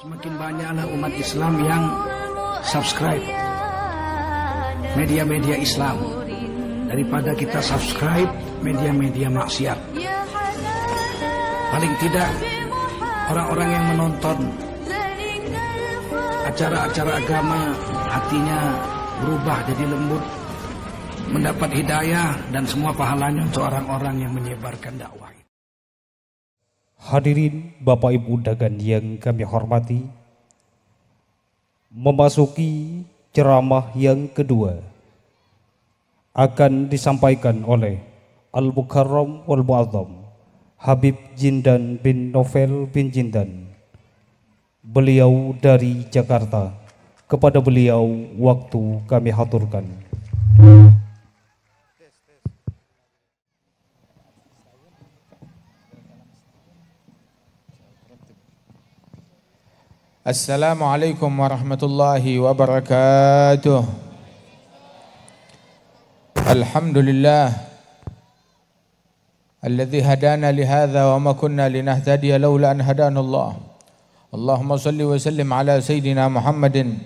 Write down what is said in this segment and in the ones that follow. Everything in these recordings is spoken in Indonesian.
Semakin banyaklah umat Islam yang subscribe media-media Islam daripada kita subscribe media-media maksiat. Paling tidak orang-orang yang menonton acara-acara agama hatinya berubah jadi lembut, mendapat hidayah dan semua pahalanya untuk orang-orang yang menyebarkan dakwah. Hadirin Bapak Ibu undangan yang kami hormati, memasuki ceramah yang kedua akan disampaikan oleh Al-Mukarram wal Mu'azzam Habib Jindan bin Novel bin Jindan. Beliau dari Jakarta. Kepada beliau waktu kami haturkan. Assalamualaikum warahmatullahi wabarakatuh. Alhamdulillah alladzi hadana lihadza wa ma kunna linahtadiya laula an hadana Allah. Allahumma salli wa sallim ala sayyidina Muhammadin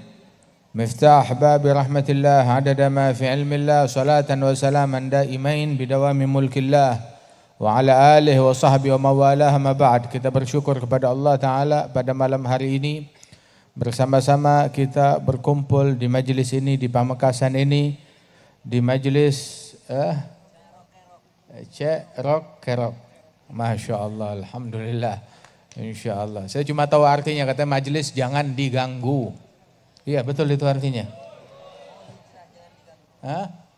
miftah bab rahmatillah adada ma fi ilmillah salatan wa salaman daimain bidawami mulkillah wa ala alihi wa sahbihi wa mawalah ma ba'd. Kita bersyukur kepada Allah Ta'ala pada malam hari ini bersama-sama kita berkumpul di majlis ini, di Pamekasan ini, di majlis Cerok Kerok. Masya Allah, Alhamdulillah, Insya Allah. Saya cuma tahu artinya, kata majlis jangan diganggu. Iya betul itu artinya. Hah?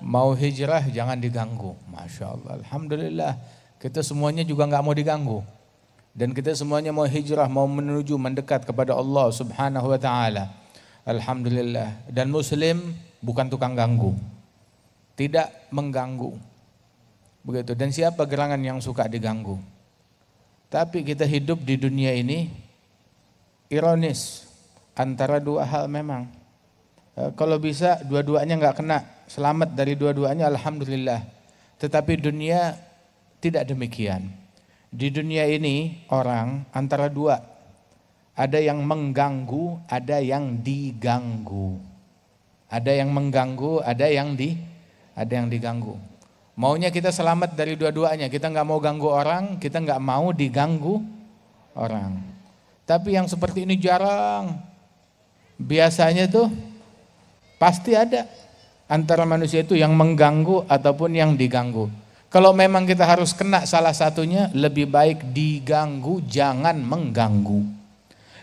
Mau hijrah jangan diganggu. Masya Allah, Alhamdulillah. Kita semuanya juga nggak mau diganggu. Dan kita semuanya mau hijrah, mau menuju mendekat kepada Allah Subhanahu wa Ta'ala. Alhamdulillah. Dan Muslim bukan tukang ganggu, tidak mengganggu. Begitu. Dan siapa gerangan yang suka diganggu? Tapi kita hidup di dunia ini ironis antara dua hal memang. Kalau bisa dua-duanya nggak kena, selamat dari dua-duanya, alhamdulillah. Tetapi dunia tidak demikian. Di dunia ini orang antara dua, ada yang mengganggu, ada yang diganggu. Ada yang mengganggu, ada yang diganggu. Maunya kita selamat dari dua-duanya. Kita nggak mau ganggu orang, kita nggak mau diganggu orang. Tapi yang seperti ini jarang. Biasanya tuh pasti ada antara manusia itu yang mengganggu ataupun yang diganggu. Kalau memang kita harus kena salah satunya, lebih baik diganggu, jangan mengganggu.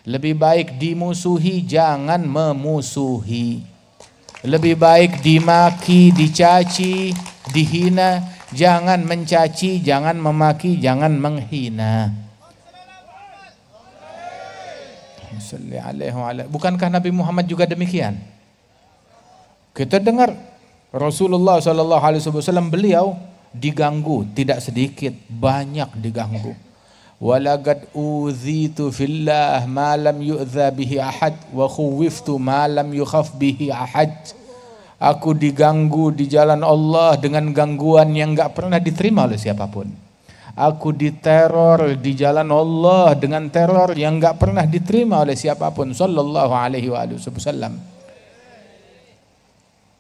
Lebih baik dimusuhi, jangan memusuhi. Lebih baik dimaki, dicaci, dihina, jangan mencaci, jangan memaki, jangan menghina. Bukankah Nabi Muhammad juga demikian? Kita dengar Rasulullah SAW beliau diganggu, tidak sedikit, banyak diganggu. Walaqad uzitu fillah ma lam yu'dza bihi ahad wa khuwiftu ma lam yukhaf bihi ahad. Aku diganggu di jalan Allah dengan gangguan yang enggak pernah diterima oleh siapapun. Aku diteror di jalan Allah dengan teror yang enggak pernah diterima oleh siapapun. Sallallahu alaihi wasallam.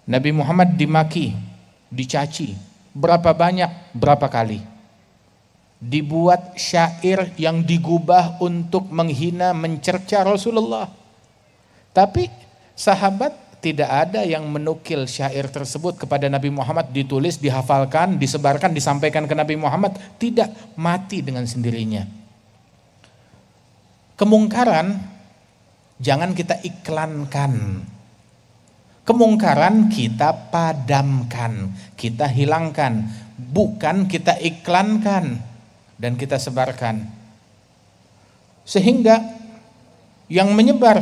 Nabi Muhammad dimaki, dicaci. Berapa banyak, berapa kali. Dibuat syair yang digubah untuk menghina, mencerca Rasulullah. Tapi sahabat tidak ada yang menukil syair tersebut kepada Nabi Muhammad, ditulis, dihafalkan, disebarkan, disampaikan ke Nabi Muhammad. Tidak, mati dengan sendirinya. Kemungkaran jangan kita iklankan. Kemungkaran kita padamkan, kita hilangkan, bukan kita iklankan dan kita sebarkan. Sehingga yang menyebar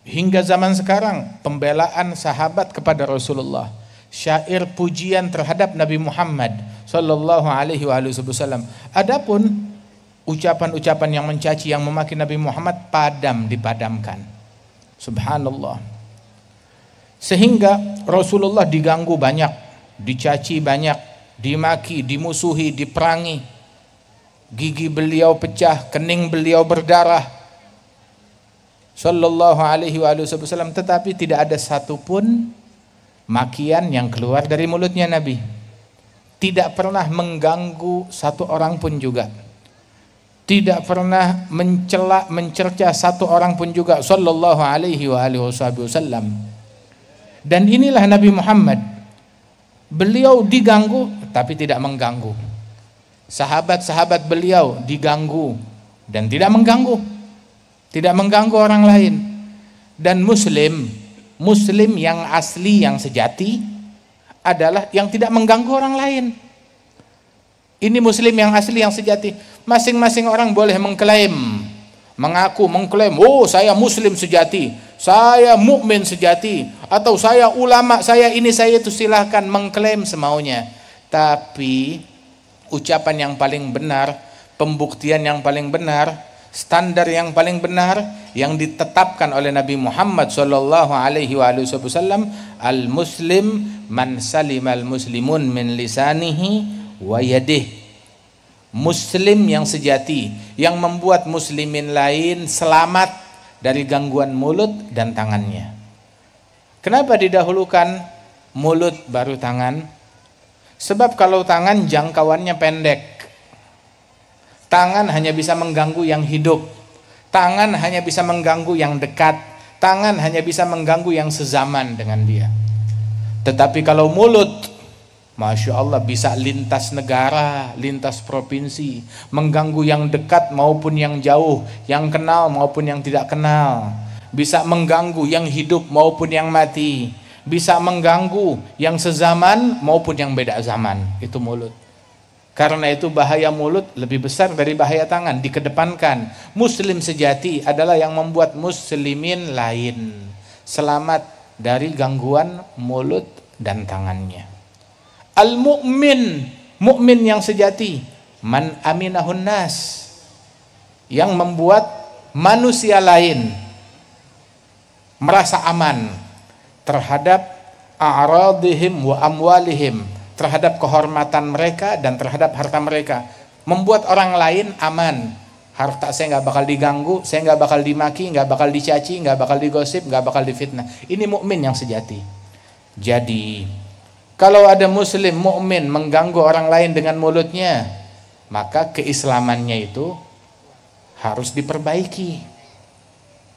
hingga zaman sekarang pembelaan sahabat kepada Rasulullah, syair pujian terhadap Nabi Muhammad sallallahu alaihi wasallam. Adapun ucapan-ucapan yang mencaci, yang memaki Nabi Muhammad dipadamkan. Subhanallah. Sehingga Rasulullah diganggu banyak, dicaci banyak, dimaki, dimusuhi, diperangi. Gigi beliau pecah, kening beliau berdarah, sallallahu alaihi wasallam, tetapi tidak ada satupun makian yang keluar dari mulutnya Nabi. Tidak pernah mengganggu satu orang pun juga. Tidak pernah mencela, mencerca satu orang pun juga, sallallahu alaihi wasallam. Dan inilah Nabi Muhammad. Beliau diganggu tapi tidak mengganggu. Sahabat-sahabat beliau diganggu dan tidak mengganggu. Tidak mengganggu orang lain. Dan muslim yang asli, yang sejati adalah yang tidak mengganggu orang lain. Ini muslim yang asli, yang sejati. Masing-masing orang boleh mengklaim, mengklaim, oh saya muslim sejati, saya mukmin sejati, atau saya ulama, saya ini, saya itu, silahkan mengklaim semaunya. Tapi ucapan yang paling benar, pembuktian yang paling benar, standar yang paling benar yang ditetapkan oleh Nabi Muhammad sallallahu alaihi wasallam, al-muslim man salimal muslimun min lisanihi wa yadih. Muslim yang sejati yang membuat muslimin lain selamat dari gangguan mulut dan tangannya. Kenapa didahulukan mulut baru tangan? Sebab kalau tangan jangkauannya pendek. Tangan hanya bisa mengganggu yang hidup. Tangan hanya bisa mengganggu yang dekat. Tangan hanya bisa mengganggu yang sezaman dengan dia. Tetapi kalau mulut, Masya Allah, bisa lintas negara, lintas provinsi, mengganggu yang dekat maupun yang jauh, yang kenal maupun yang tidak kenal. Bisa mengganggu yang hidup maupun yang mati. Bisa mengganggu yang sezaman maupun yang beda zaman. Itu mulut. Karena itu bahaya mulut lebih besar dari bahaya tangan. Dikedepankan. Muslim sejati adalah yang membuat muslimin lain selamat dari gangguan mulut dan tangannya. Al-mu'min, mukmin yang sejati, man aminahun nas, yang membuat manusia lain merasa aman terhadap a'radihim wa amwalihim, terhadap kehormatan mereka dan terhadap harta mereka. Membuat orang lain aman, harta saya nggak bakal diganggu, saya nggak bakal dimaki, nggak bakal dicaci, nggak bakal digosip, nggak bakal difitnah. Ini mukmin yang sejati. Jadi kalau ada muslim mukmin mengganggu orang lain dengan mulutnya, maka keislamannya itu harus diperbaiki.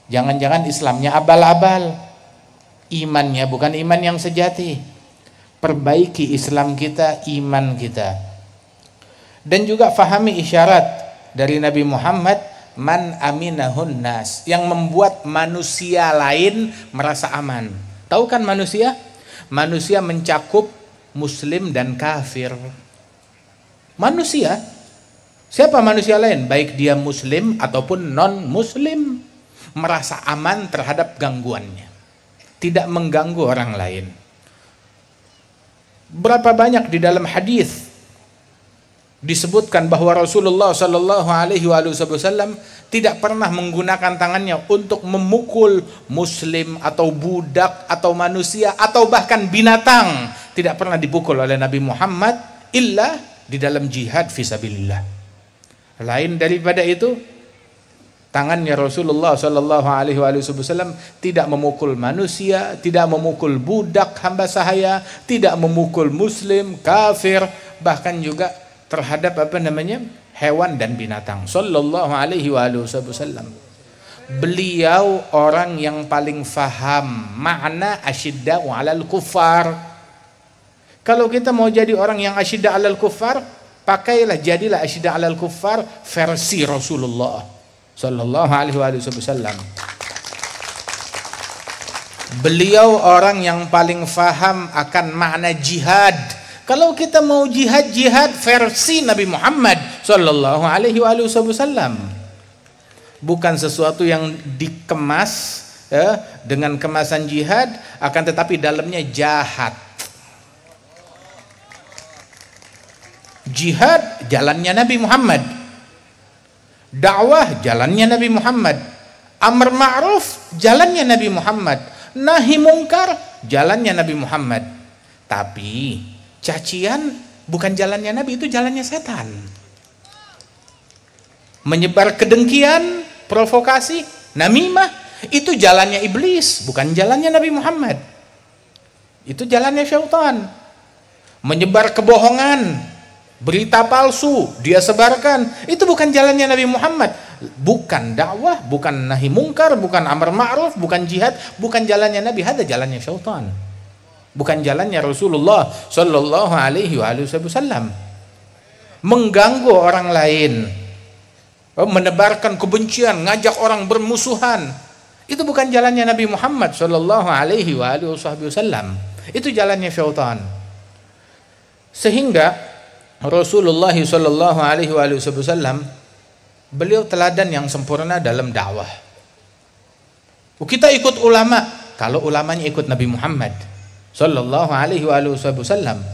Jangan-jangan Islamnya abal-abal, imannya bukan iman yang sejati. Perbaiki Islam kita, iman kita. Dan juga fahami isyarat dari Nabi Muhammad, man aminahun nas, yang membuat manusia lain merasa aman. Tahu kan manusia? Manusia mencakup muslim dan kafir. Manusia, siapa manusia lain? Baik dia muslim ataupun non muslim, merasa aman terhadap gangguannya, tidak mengganggu orang lain. Berapa banyak di dalam hadis disebutkan bahwa Rasulullah sallallahu alaihi wasallam tidak pernah menggunakan tangannya untuk memukul muslim atau budak atau manusia atau bahkan binatang. Tidak pernah dipukul oleh Nabi Muhammad illa di dalam jihad fisabilillah. Lain daripada itu, tangannya Rasulullah sallallahu alaihi wasallam tidak memukul manusia, tidak memukul budak hamba sahaya, tidak memukul muslim, kafir, bahkan juga terhadap hewan dan binatang. Sallallahu alaihi wasallam. Beliau orang yang paling faham makna asyidda'u 'alal kuffar. Kalau kita mau jadi orang yang asyidda' 'alal kuffar, jadilah asyidda' 'alal kuffar versi Rasulullah sallallahu alaihi wasallam. Beliau orang yang paling faham akan makna jihad. Kalau kita mau jihad versi Nabi Muhammad sallallahu alaihi wasallam. Bukan sesuatu yang dikemas dengan kemasan jihad, akan tetapi dalamnya jahat. Jihad jalannya Nabi Muhammad. Dakwah jalannya Nabi Muhammad. Amar ma'ruf jalannya Nabi Muhammad. Nahi mungkar jalannya Nabi Muhammad. Tapi cacian bukan jalannya Nabi, itu jalannya setan. Menyebar kedengkian, provokasi, namimah, Itu jalannya iblis, bukan jalannya Nabi Muhammad. Itu jalannya syaitan. Menyebar kebohongan, berita palsu dia sebarkan, itu bukan jalannya Nabi Muhammad. Bukan dakwah, bukan nahi mungkar, bukan amar ma'ruf, bukan jihad, bukan jalannya Nabi. Ada jalannya syaitan, bukan jalannya Rasulullah sallallahu alaihi wasallam. Mengganggu orang lain, menebarkan kebencian, ngajak orang bermusuhan, itu bukan jalannya Nabi Muhammad sallallahu alaihi wasallam. Itu jalannya syaitan. Sehingga Rasulullah sallallahu alaihi wasallam beliau teladan yang sempurna dalam dakwah. Kita ikut ulama kalau ulamanya ikut Nabi Muhammad sallallahu alaihi wasallam.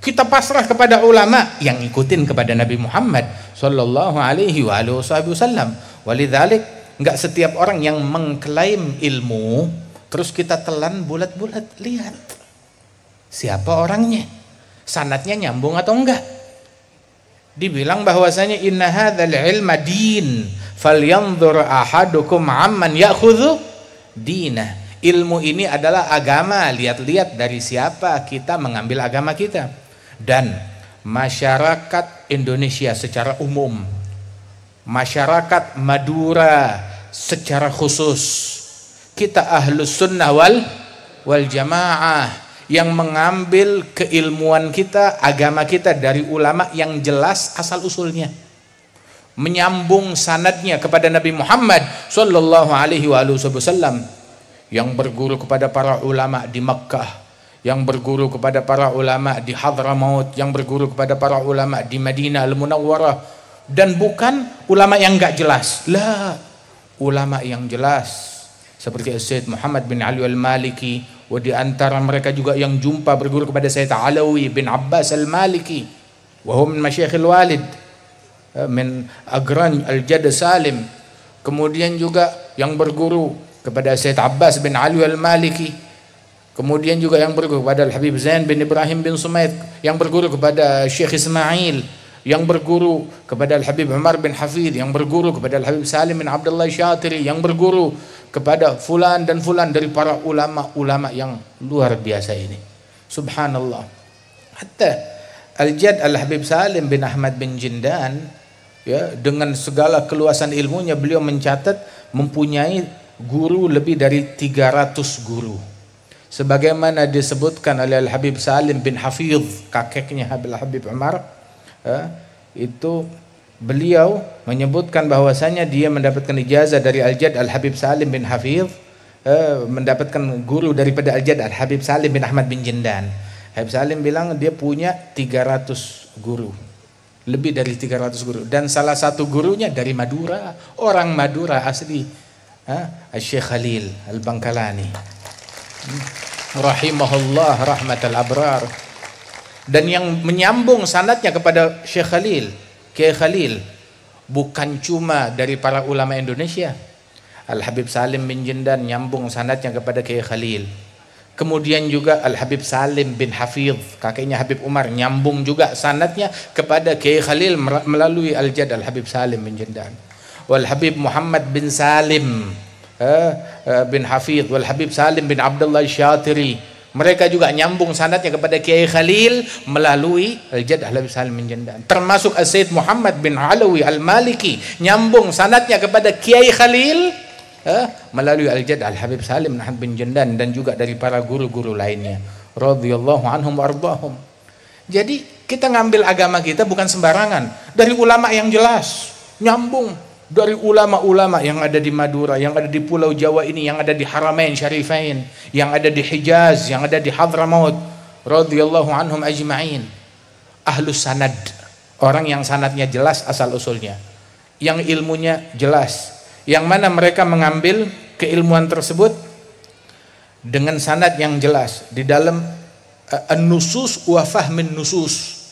Kita pasrah kepada ulama yang ikutin kepada Nabi Muhammad sallallahu alaihi wasallam. Walidzalik enggak setiap orang yang mengklaim ilmu terus kita telan bulat-bulat. Lihat siapa orangnya, sanadnya nyambung atau enggak. Dibilang bahwasanya inna hadzal ilma din falyanzur ahadukum amman ya'khudhu dinah. Ilmu ini adalah agama, lihat-lihat dari siapa kita mengambil agama kita. Dan masyarakat Indonesia secara umum, masyarakat Madura secara khusus, kita ahlus sunnah wal jamaah yang mengambil keilmuan kita, agama kita dari ulama yang jelas asal usulnya, menyambung sanadnya kepada Nabi Muhammad sallallahu alaihi wasallam, yang berguru kepada para ulama di Makkah, yang berguru kepada para ulama di Hadramaut, yang berguru kepada para ulama di Madinah Al-Munawwarah, dan bukan ulama yang enggak jelas. Lah, ulama yang jelas seperti Sayyid Muhammad bin Ali Al-Maliki, di antara mereka juga yang jumpa berguru kepada Sayyid Alawi bin Abbas Al-Maliki, wa hum min masyayikhil walid min agran Al-Jadd Salim. Kemudian juga yang berguru kepada Sayyid Abbas bin Ali Al-Maliki. Kemudian juga yang berguru kepada Al-Habib Zain bin Ibrahim bin Sumaid, yang berguru kepada Syekh Ismail, yang berguru kepada Al-Habib Umar bin Hafidh, yang berguru kepada Al-Habib Salim bin Abdullah Syatiri, yang berguru kepada fulan dan fulan dari para ulama-ulama yang luar biasa ini. Subhanallah. Hatta Al-Jadd Al-Habib Salim bin Ahmad bin Jindan, ya, dengan segala keluasan ilmunya beliau mencatat mempunyai guru lebih dari 300 guru. Sebagaimana disebutkan oleh Al-Habib Salim bin Hafidh, kakeknya Al-Habib Umar, itu beliau menyebutkan bahwasanya dia mendapatkan ijazah dari Al-Jadd Al-Habib Salim bin Hafidh, mendapatkan guru daripada Al-Jadd Al-Habib Salim bin Ahmad bin Jindan. Habib Salim bilang dia punya 300 guru, lebih dari 300 guru, dan salah satu gurunya dari Madura, orang Madura asli, Syekh Khalil Al-Bangkalani rahimahullah rahmatal abrar. Dan yang menyambung sanadnya kepada Syekh Khalil, Kiai Khalil, bukan cuma dari para ulama Indonesia. Al-Habib Salim bin Jindan nyambung sanadnya kepada Kiai Khalil. Kemudian juga Al-Habib Salim bin Hafidh, kakeknya Habib Umar, nyambung juga sanadnya kepada Kiai Khalil melalui Al-Jadd Al-Habib Salim bin Jindan. Wal Habib Muhammad bin Salim bin Hafidh, wal Habib Salim bin Abdullah Syatiri, mereka juga nyambung sanadnya kepada Kiai Khalil melalui Al-Jadd Al-Habib Salim bin Jindan. Termasuk Sayyid Muhammad bin Alawi Al-Maliki nyambung sanadnya kepada Kiai Khalil melalui Al-Jadd Al-Habib Salim bin Jindan, dan juga dari para guru-guru lainnya radhiyallahu anhum wardahum. Jadi kita ngambil agama kita bukan sembarangan, dari ulama yang jelas, nyambung dari ulama-ulama yang ada di Madura, yang ada di Pulau Jawa ini, yang ada di Haramain Syarifain, yang ada di Hijaz, yang ada di Hadramaut, radhiyallahu anhum ajma'in. Ahlus sanad, orang yang sanadnya jelas asal usulnya, yang ilmunya jelas, yang mana mereka mengambil keilmuan tersebut dengan sanad yang jelas di dalam an-nusus wa fahmin nusus.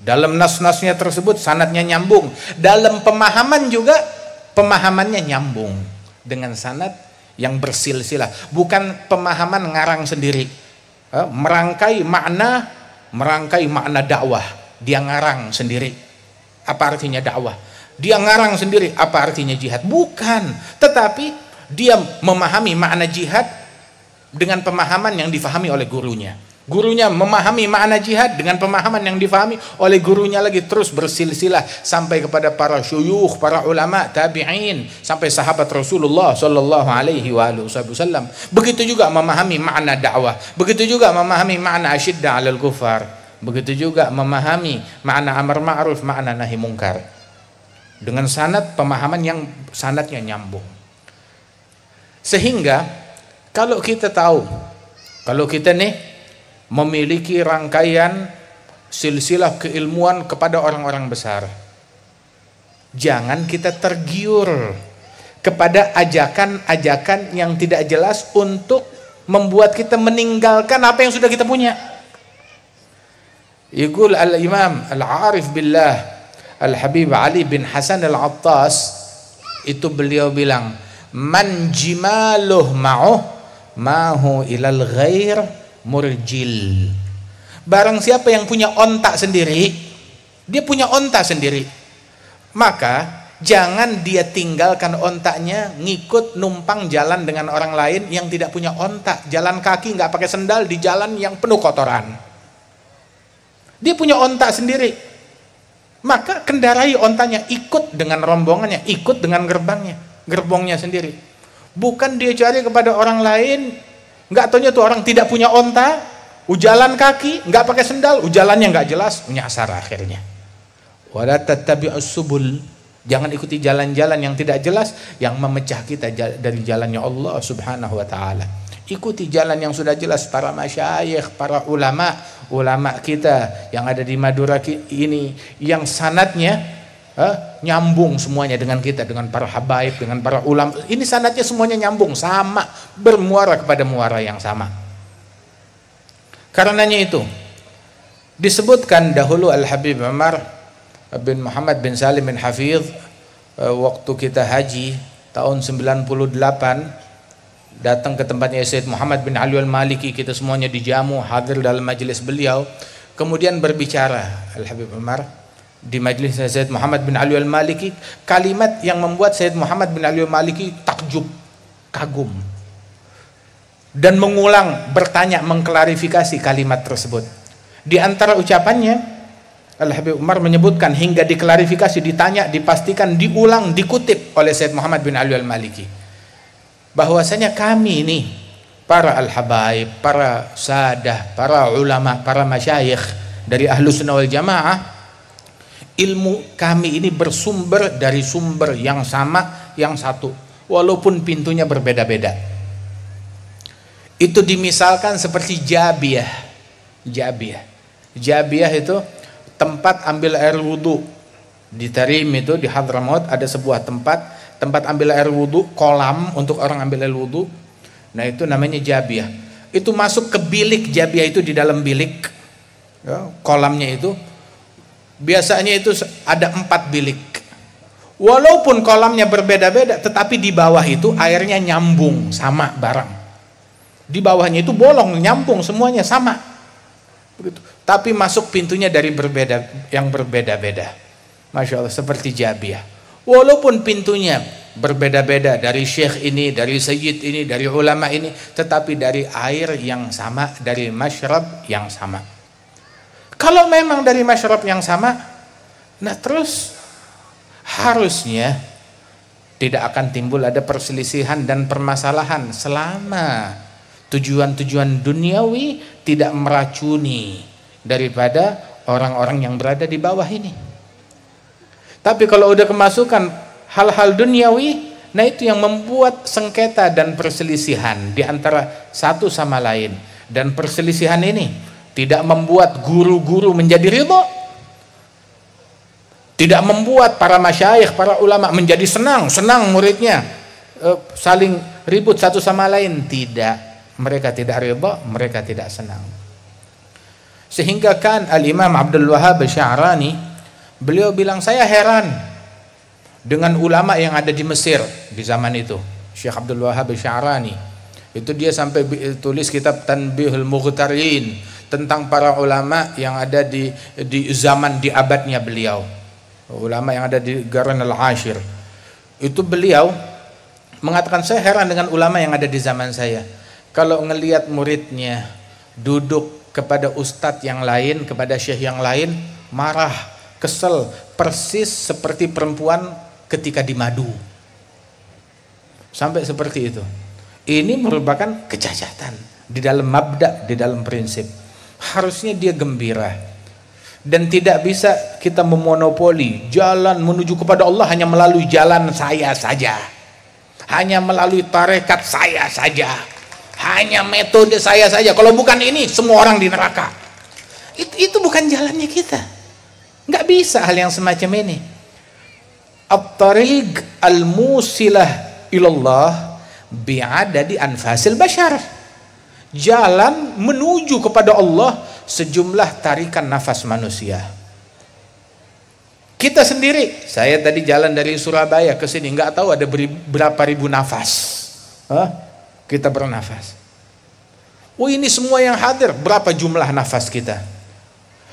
Dalam nas-nasnya tersebut sanadnya nyambung, dalam pemahaman juga pemahamannya nyambung dengan sanad yang bersilsilah, bukan pemahaman ngarang sendiri, merangkai makna dakwah, dia ngarang sendiri apa artinya dakwah, dia ngarang sendiri apa artinya jihad, bukan, tetapi dia memahami makna jihad dengan pemahaman yang difahami oleh gurunya. Gurunya memahami makna jihad dengan pemahaman yang difahami oleh gurunya lagi, terus bersilsilah sampai kepada para syuyukh, para ulama, tabi'in, sampai sahabat Rasulullah sallallahu alaihi wasallam. Begitu juga memahami makna dakwah, begitu juga memahami makna asyidda 'alal kufar, begitu juga memahami makna amar ma'ruf, makna nahi mungkar. Dengan sanad pemahaman yang sanadnya nyambung. Sehingga kalau kita tahu, kalau kita nih memiliki rangkaian silsilah keilmuan kepada orang-orang besar, jangan kita tergiur kepada ajakan-ajakan yang tidak jelas untuk membuat kita meninggalkan apa yang sudah kita punya. Yaqul al-Imam al-Arif billah Al-Habib Ali bin Hasan al-Attas, itu beliau bilang, man jimaluh ma'uh mahu ilal ghair murjil. Barang siapa yang punya ontak sendiri, dia punya ontak sendiri, maka jangan dia tinggalkan ontaknya ngikut numpang jalan dengan orang lain yang tidak punya ontak, jalan kaki nggak pakai sendal di jalan yang penuh kotoran. Dia punya ontak sendiri, maka kendarai ontanya, ikut dengan rombongannya, ikut dengan gerbongnya sendiri. Bukan dia cari kepada orang lain, nggak taunya tuh orang tidak punya onta, ujalan kaki, nggak pakai sendal, ujalannya nggak jelas, nyasar akhirnya. Wala tattabi'us subul, jangan ikuti jalan-jalan yang tidak jelas yang memecah kita dari jalannya Allah Subhanahu wa taala. Ikuti jalan yang sudah jelas, para masyayikh, para ulama kita yang ada di Madura ini, yang sanadnya nyambung semuanya dengan kita, dengan para habaib, dengan para ulama. Ini sanadnya semuanya nyambung, sama, bermuara kepada muara yang sama. Karenanya itu disebutkan dahulu Al-Habib Umar bin Muhammad bin Salim bin Hafidh, waktu kita haji tahun 98, datang ke tempatnya Sayyid Muhammad bin Ali al-Maliki, kita semuanya dijamu, hadir dalam majelis beliau. Kemudian berbicara Al-Habib Umar di majelis Sayyid Muhammad bin Ali al-Maliki, kalimat yang membuat Sayyid Muhammad bin Ali al-Maliki takjub, kagum, dan mengulang, bertanya, mengklarifikasi kalimat tersebut. Di antara ucapannya, Al-Habib Umar menyebutkan, hingga diklarifikasi, ditanya, dipastikan, diulang, dikutip oleh Sayyid Muhammad bin Ali al-Maliki, bahwasanya kami ini para al-habaib, para sadah, para ulama, para masyayikh dari Ahlus Sunnah wal Jamaah, ilmu kami ini bersumber dari sumber yang sama, yang satu, walaupun pintunya berbeda-beda. Itu dimisalkan seperti Jabiyah. Jabiyah itu tempat ambil air wudhu. Di Tarim itu, di Hadramaut, ada sebuah tempat ambil air wudhu, kolam untuk orang ambil air wudhu. Nah, itu namanya Jabiyah. Itu masuk ke bilik Jabiyah, itu di dalam bilik, ya, kolamnya itu biasanya itu ada 4 bilik. Walaupun kolamnya berbeda-beda, tetapi di bawah itu airnya nyambung, sama barang. Di bawahnya itu bolong, nyambung, semuanya sama. Begitu. Tapi masuk pintunya dari yang berbeda-beda. Masya Allah, seperti Jabiyah. Walaupun pintunya berbeda-beda, dari syekh ini, dari sayyid ini, dari ulama ini, tetapi dari air yang sama, dari masyrab yang sama. Kalau memang dari masyrab yang sama, nah terus harusnya tidak akan timbul ada perselisihan dan permasalahan selama tujuan-tujuan duniawi tidak meracuni daripada orang-orang yang berada di bawah ini. Tapi kalau udah kemasukan hal-hal duniawi, nah itu yang membuat sengketa dan perselisihan di antara satu sama lain. Dan perselisihan ini tidak membuat guru-guru menjadi ridha, tidak membuat para masyayikh, para ulama menjadi senang muridnya saling ribut satu sama lain. Tidak, mereka tidak ridha, mereka tidak senang. Sehingga kan Al-Imam Abdul Wahhab Sya'rani, beliau bilang, saya heran dengan ulama yang ada di Mesir di zaman itu. Syekh Abdul Wahhab Sya'rani itu dia sampai tulis kitab Tanbihul Mughtarin tentang para ulama yang ada di zaman, di abadnya beliau, ulama yang ada di Qarn al-Ashir. Itu beliau mengatakan, saya heran dengan ulama yang ada di zaman saya. Kalau ngelihat muridnya duduk kepada ustadz yang lain, kepada syekh yang lain, marah, kesel, persis seperti perempuan ketika di madu. Sampai seperti itu. Ini merupakan kecacatan di dalam mabda, di dalam prinsip. Harusnya dia gembira. Dan tidak bisa kita memonopoli jalan menuju kepada Allah hanya melalui jalan saya saja, hanya melalui tarekat saya saja, hanya metode saya saja. Kalau bukan ini, semua orang di neraka. Itu bukan jalannya kita. Nggak bisa hal yang semacam ini. At-tariq al-musilah ilallah bi'adadi anfasil bashar. Jalan menuju kepada Allah sejumlah tarikan nafas manusia. Kita sendiri, saya tadi jalan dari Surabaya ke sini, nggak tahu ada berapa ribu nafas. Kita bernafas. Oh, ini semua yang hadir, berapa jumlah nafas kita?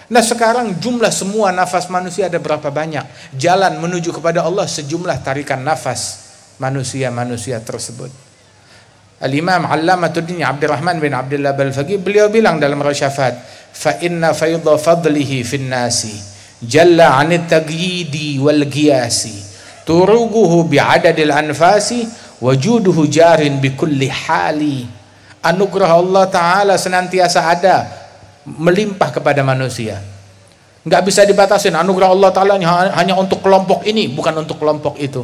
Nah, sekarang jumlah semua nafas manusia ada berapa banyak? Jalan menuju kepada Allah sejumlah tarikan nafas manusia-manusia tersebut. Al-Imam Allamatuddin Abdurrahman bin Abdullah Balfaqih, beliau bilang dalam Rasyafat, fa inna faydha fadlihi fin nasi jalla 'anit taqyidi wal qiyasi turuguhu bi'adadil anfasi wajuduhu jarin bi kulli hali. Anugerah Allah Ta'ala senantiasa ada, melimpah kepada manusia, nggak bisa dibatasin. Anugerah Allah Ta'ala hanya untuk kelompok ini, bukan untuk kelompok itu,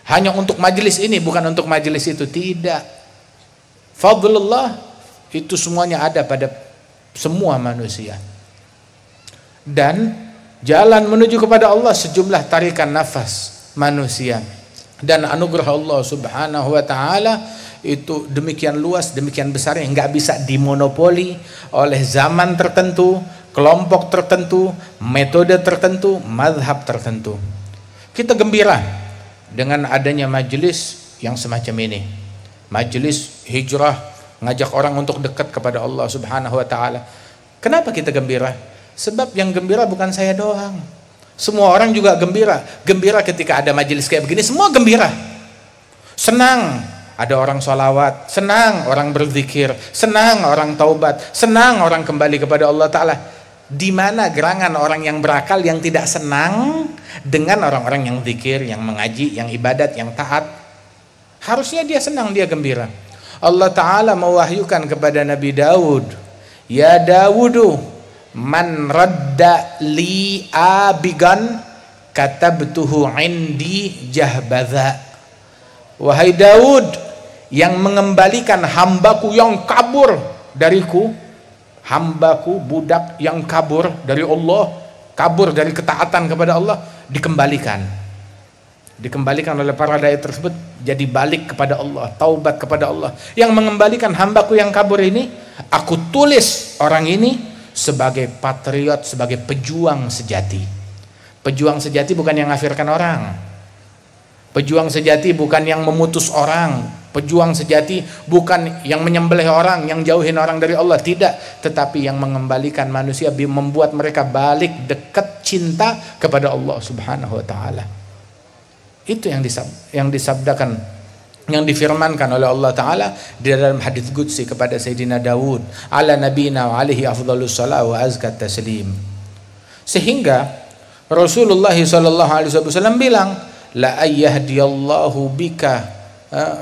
hanya untuk majelis ini, bukan untuk majelis itu. Tidak. Fadlullah itu semuanya ada pada semua manusia. Dan jalan menuju kepada Allah sejumlah tarikan nafas manusia. Dan anugerah Allah Subhanahu wa Ta'ala itu demikian luas, demikian besar yang nggak bisa dimonopoli oleh zaman tertentu, kelompok tertentu, metode tertentu, mazhab tertentu. Kita gembira dengan adanya majelis yang semacam ini. Majelis hijrah, ngajak orang untuk dekat kepada Allah Subhanahu wa Ta'ala. Kenapa kita gembira? Sebab yang gembira bukan saya doang. Semua orang juga gembira. Gembira ketika ada majelis kayak begini, semua gembira. Senang ada orang sholawat, senang orang berzikir, senang orang taubat, senang orang kembali kepada Allah Ta'ala. Di mana gerangan orang yang berakal yang tidak senang dengan orang-orang yang zikir, yang mengaji, yang ibadat, yang taat? Harusnya dia senang, dia gembira. Allah Ta'ala mewahyukan kepada Nabi Daud, ya Dawudu, man radda li abigan katabtuhu indi jahbadha. Wahai Daud, yang mengembalikan hambaku yang kabur dariku, hambaku budak yang kabur dari Allah, kabur dari ketaatan kepada Allah, dikembalikan oleh para dai tersebut, jadi balik kepada Allah, taubat kepada Allah. Yang mengembalikan hambaku yang kabur ini, aku tulis orang ini sebagai patriot, sebagai pejuang sejati. Pejuang sejati bukan yang ngafirkan orang. Pejuang sejati bukan yang memutus orang. Pejuang sejati bukan yang menyembelih orang, yang jauhin orang dari Allah, tidak. Tetapi yang mengembalikan manusia, membuat mereka balik dekat cinta kepada Allah Subhanahu wa Ta'ala. Itu yang disabdakan, yang difirmankan oleh Allah Ta'ala di dalam hadits qudsi kepada Sayyidina Daud, ala nabina wa alihi afdhalus salat wa azkat taslim. Sehingga Rasulullah SAW bilang, la ayyahdiyallahu bika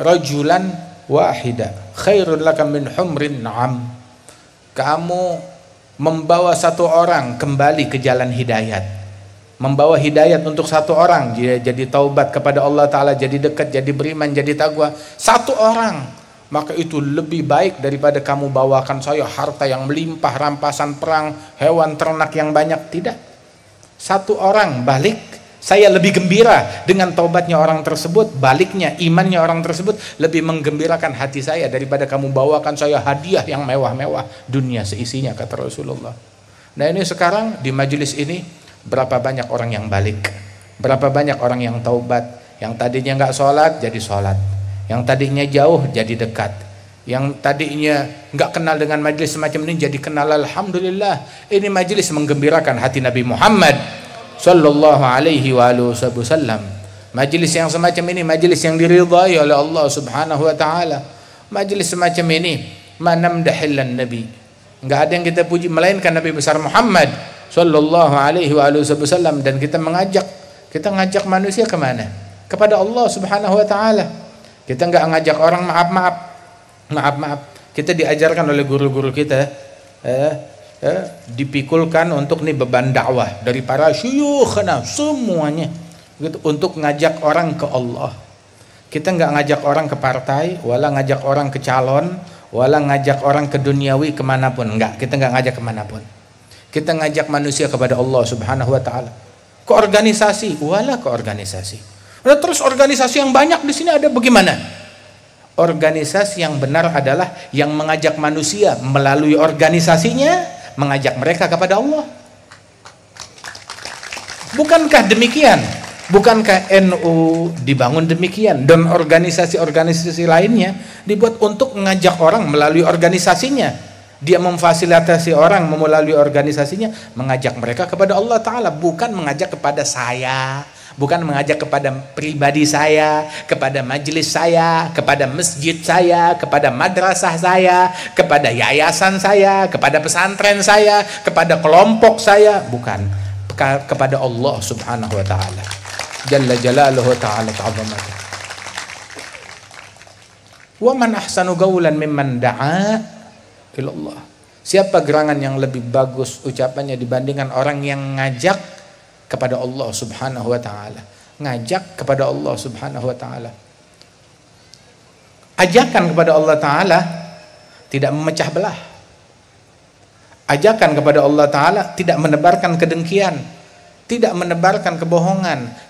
rajulan wahida khairun laka min humrin na'am. Kamu membawa satu orang kembali ke jalan hidayat, membawa hidayat untuk satu orang, dia jadi taubat kepada Allah Ta'ala, jadi dekat, jadi beriman, jadi takwa, satu orang, maka itu lebih baik daripada kamu bawakan saya harta yang melimpah, rampasan perang, hewan ternak yang banyak. Tidak, satu orang balik, saya lebih gembira dengan taubatnya orang tersebut, baliknya imannya orang tersebut lebih menggembirakan hati saya daripada kamu bawakan saya hadiah yang mewah-mewah, dunia seisinya, kata Rasulullah. Nah, ini sekarang di majelis ini berapa banyak orang yang balik, berapa banyak orang yang taubat, yang tadinya nggak sholat jadi sholat, yang tadinya jauh jadi dekat, yang tadinya nggak kenal dengan majelis semacam ini jadi kenal. Alhamdulillah, ini majelis menggembirakan hati Nabi Muhammad Sallallahu alaihi wasallam. Majelis yang semacam ini majelis yang diridhai oleh Allah Subhanahu wa taala. Majelis semacam ini manamdahillan nabi. Enggak ada yang kita puji melainkan Nabi besar Muhammad sallallahu alaihi wasallam, dan kita ngajak manusia kemana? Kepada Allah Subhanahu wa taala. Kita enggak ngajak orang maaf. Kita diajarkan oleh guru-guru kita dipikulkan untuk nih beban dakwah dari para syuyukhna semuanya gitu, untuk ngajak orang ke Allah. Kita nggak ngajak orang ke partai, wala ngajak orang ke calon, wala ngajak orang ke duniawi kemanapun, enggak. Kita nggak ngajak kemanapun. Kita ngajak manusia kepada Allah Subhanahu wa taala. Ke organisasi, wala ke organisasi. Nah, terus organisasi yang banyak di sini ada bagaimana? Organisasi yang benar adalah yang mengajak manusia melalui organisasinya mengajak mereka kepada Allah. Bukankah demikian? Bukankah NU dibangun demikian dan organisasi-organisasi lainnya dibuat untuk mengajak orang melalui organisasinya? Dia memfasilitasi orang melalui organisasinya mengajak mereka kepada Allah Ta'ala, bukan mengajak kepada saya, bukan mengajak kepada pribadi saya, kepada majelis saya, kepada masjid saya, kepada madrasah saya, kepada yayasan saya, kepada pesantren saya, kepada kelompok saya, bukan, kepada Allah Subhanahu wa taala. Jalla jalaluhu ta'ala ta'zamatuh. Wa man ahsanu qawlan mimman da'a ila Allah. Siapa gerangan yang lebih bagus ucapannya dibandingkan orang yang ngajak kepada Allah Subhanahu wa taala. Ngajak kepada Allah Subhanahu wa taala. Ajakan kepada Allah taala tidak memecah belah. Ajakan kepada Allah taala tidak menebarkan kedengkian, tidak menebarkan kebohongan,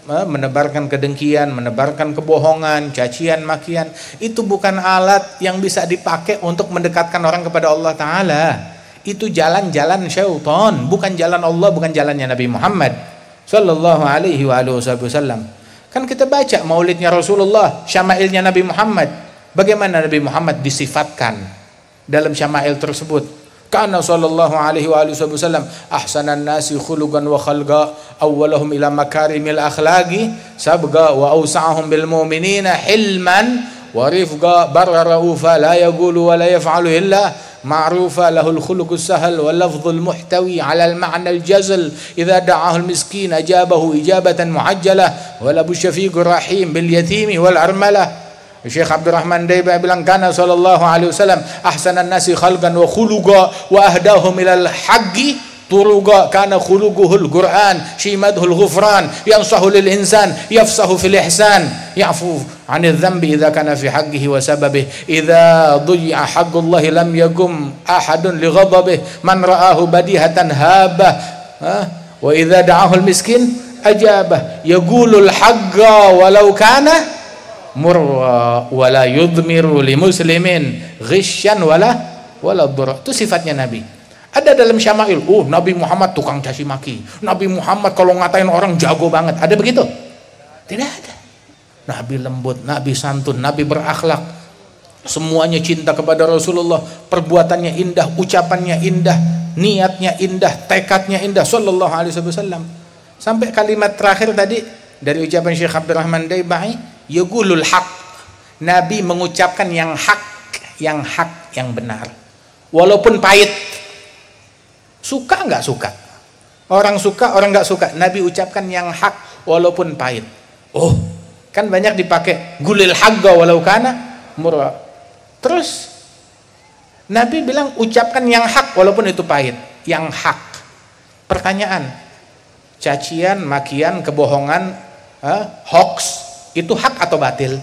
menebarkan kedengkian, menebarkan kebohongan, cacian, makian. Itu bukan alat yang bisa dipakai untuk mendekatkan orang kepada Allah taala. Itu jalan-jalan syaitan, bukan jalan Allah, bukan jalannya Nabi Muhammad sallallahu alaihi wasallam. Kan kita baca maulidnya Rasulullah, syama'ilnya Nabi Muhammad. Bagaimana Nabi Muhammad disifatkan dalam syama'il tersebut? Kana sallallahu alaihi wasallam ahsanan nasi khuluqan wa khalqa, awwalahum ila makarimil akhlaqi, sabqa wa awsa'ahum bil mu'minina hilman wa rifqa, barra raufa la yaqulu wa la yaf'alu illa ma'rufa, lahul khuluqus sahal wal lafdhul muhtawi 'ala al ma'na al jazl, idza da'ahu al miskin ajabahu ijabatan muajjalah wa la busyafiqur rahim bil yatimi wal armalah. Syekh Abdurrahman Daiba bilang kana sallallahu alaihi wasallam ahsanan nasi khalqan wa khuluqa wa ahdahum ilal haqqi turuqa, kana khuluquhul Qur'an, shimadhul ghufran, yansahu lil insan, yafsahu fil ihsan, ya'fu 'anil dhanbi idza kana fi haqqihi wa sababihi, idza dhuyya haqqullahi lam yakum ahadun li ghadabihi, man ra'ahu badihatan habah, wa idza da'ahu al miskin ajabah, yaqulul haqqa walau kana murwa wala yudmiru li muslimin ghisyan wala dhurra. Itu sifatnya Nabi. Ada dalam syama'il, Nabi Muhammad tukang caci maki, Nabi Muhammad kalau ngatain orang jago banget. Ada begitu? Tidak ada. Nabi lembut, Nabi santun, Nabi berakhlak. Semuanya cinta kepada Rasulullah, perbuatannya indah, ucapannya indah, niatnya indah, tekadnya indah sallallahu alaihi wasallam. Sampai kalimat terakhir tadi dari ucapan Syekh Abdurrahman Daibai, yaqulul haq. Nabi mengucapkan yang hak, yang benar. Walaupun pahit. Suka enggak suka? Orang suka, orang enggak suka. Nabi ucapkan yang hak walaupun pahit. Kan banyak dipakai gulil haqqa walau kana murra. Terus Nabi bilang ucapkan yang hak walaupun itu pahit. Yang hak. Pertanyaan, cacian, makian, kebohongan, hoax, itu hak atau batil?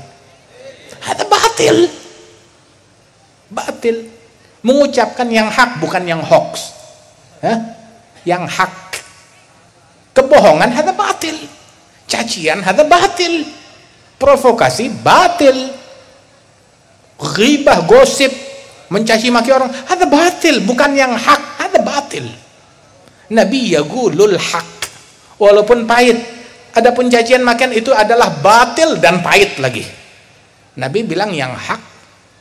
Ada batil. Batil. Mengucapkan yang hak bukan yang hoax. Yang hak. Kebohongan ada batil. Cacian ada batil. Provokasi batil. Ghibah, gosip, mencaci maki orang ada batil, bukan yang hak, ada batil. Nabi yaqulul haq walaupun pahit. Adapun cacian makian itu adalah batil dan pahit lagi. Nabi bilang yang hak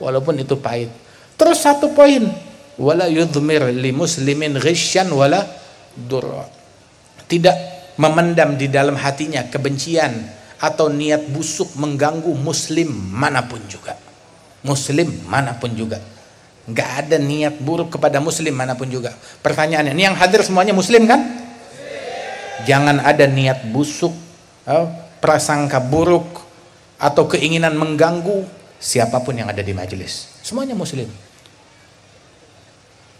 walaupun itu pahit. Terus satu poin, wala yudhmir li muslimin ghisyan wala durra. Tidak memendam di dalam hatinya kebencian atau niat busuk mengganggu muslim manapun juga. Muslim manapun juga. Nggak ada niat buruk kepada muslim manapun juga. Pertanyaannya, ini yang hadir semuanya muslim kan? Jangan ada niat busuk, prasangka buruk, atau keinginan mengganggu siapapun yang ada di majelis. Semuanya muslim.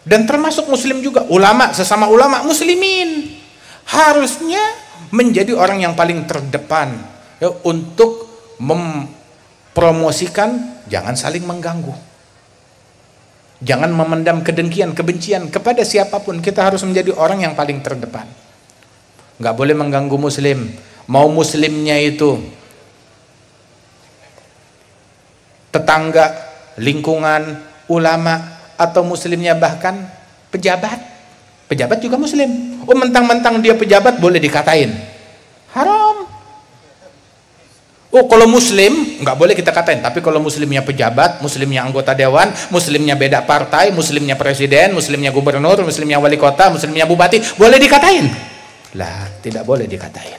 Dan termasuk muslim juga, ulama, sesama ulama muslimin. Harusnya menjadi orang yang paling terdepan ya, untuk mempromosikan jangan saling mengganggu. Jangan memendam kedengkian, kebencian kepada siapapun. Kita harus menjadi orang yang paling terdepan. Nggak boleh mengganggu muslim. Mau muslimnya itu tetangga, lingkungan, ulama, atau muslimnya bahkan pejabat. Pejabat juga muslim. Oh, mentang-mentang dia pejabat boleh dikatain. Haram. Oh, kalau muslim nggak boleh kita katain. Tapi kalau muslimnya pejabat, muslimnya anggota dewan, muslimnya beda partai, muslimnya presiden, muslimnya gubernur, muslimnya wali kota, muslimnya bupati, boleh dikatain? Lah, tidak boleh dikatain.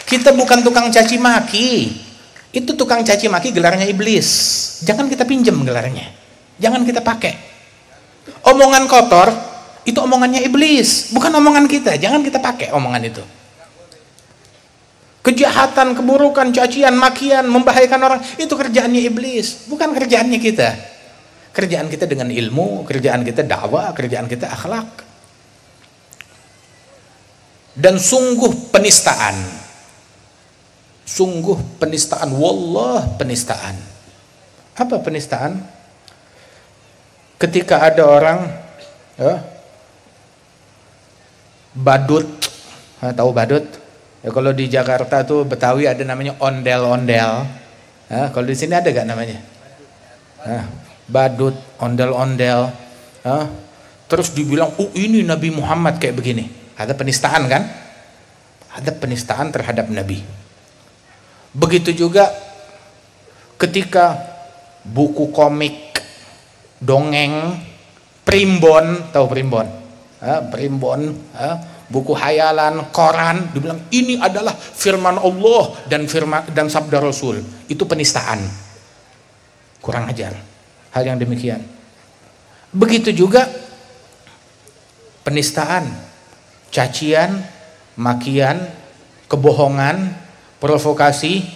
Kita bukan tukang caci maki. Itu tukang caci maki gelarnya iblis. Jangan kita pinjam gelarnya. Jangan kita pakai. Omongan kotor itu omongannya iblis, bukan omongan kita. Jangan kita pakai omongan itu. Kejahatan, keburukan, cacian, makian, membahayakan orang, itu kerjaannya iblis, bukan kerjaannya kita. Kerjaan kita dengan ilmu, kerjaan kita dakwah, kerjaan kita akhlak. Dan sungguh penistaan. Sungguh penistaan, wallah penistaan. Apa penistaan? Ketika ada orang badut, tahu badut? Ya, kalau di Jakarta tuh Betawi ada namanya ondel-ondel. Kalau di sini ada gak namanya? Badut, ondel-ondel. Terus dibilang, oh ini Nabi Muhammad kayak begini. Ada penistaan kan? Ada penistaan terhadap Nabi. Begitu juga ketika buku komik, dongeng, primbon, tahu primbon? Primbon, buku hayalan, koran, dibilang ini adalah firman Allah dan sabda Rasul. Itu penistaan. Kurang ajar hal yang demikian. Begitu juga penistaan, cacian, makian, kebohongan, provokasi,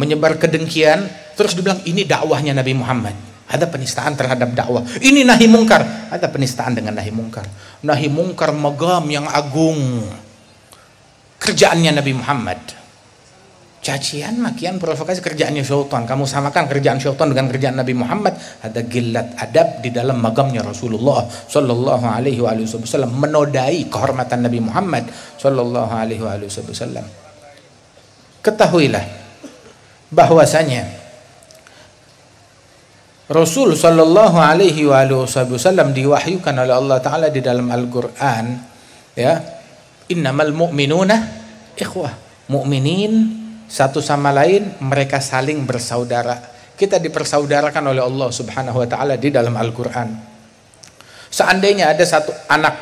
menyebar kedengkian, terus dibilang ini dakwahnya Nabi Muhammad. Ada penistaan terhadap dakwah. Ini nahi mungkar. Ada penistaan dengan nahi mungkar. Nahi mungkar magam yang agung. Kerjaannya Nabi Muhammad. Cacian, makian, provokasi kerjaannya syaitan. Kamu samakan kerjaan syaitan dengan kerjaan Nabi Muhammad. Ada gilat adab di dalam magamnya Rasulullah sallallahu alaihi wasallam, menodai kehormatan Nabi Muhammad sallallahu alaihi wasallam. Ketahuilah bahwasanya Rasul sallallahu alaihi wasallam diwahyukan oleh Allah Ta'ala di dalam Al-Quran, ya, innamal mu'minuna ikhwah. Mu'minin satu sama lain, mereka saling bersaudara. Kita dipersaudarakan oleh Allah Subhanahu wa Ta'ala di dalam Al-Quran. Seandainya ada satu anak,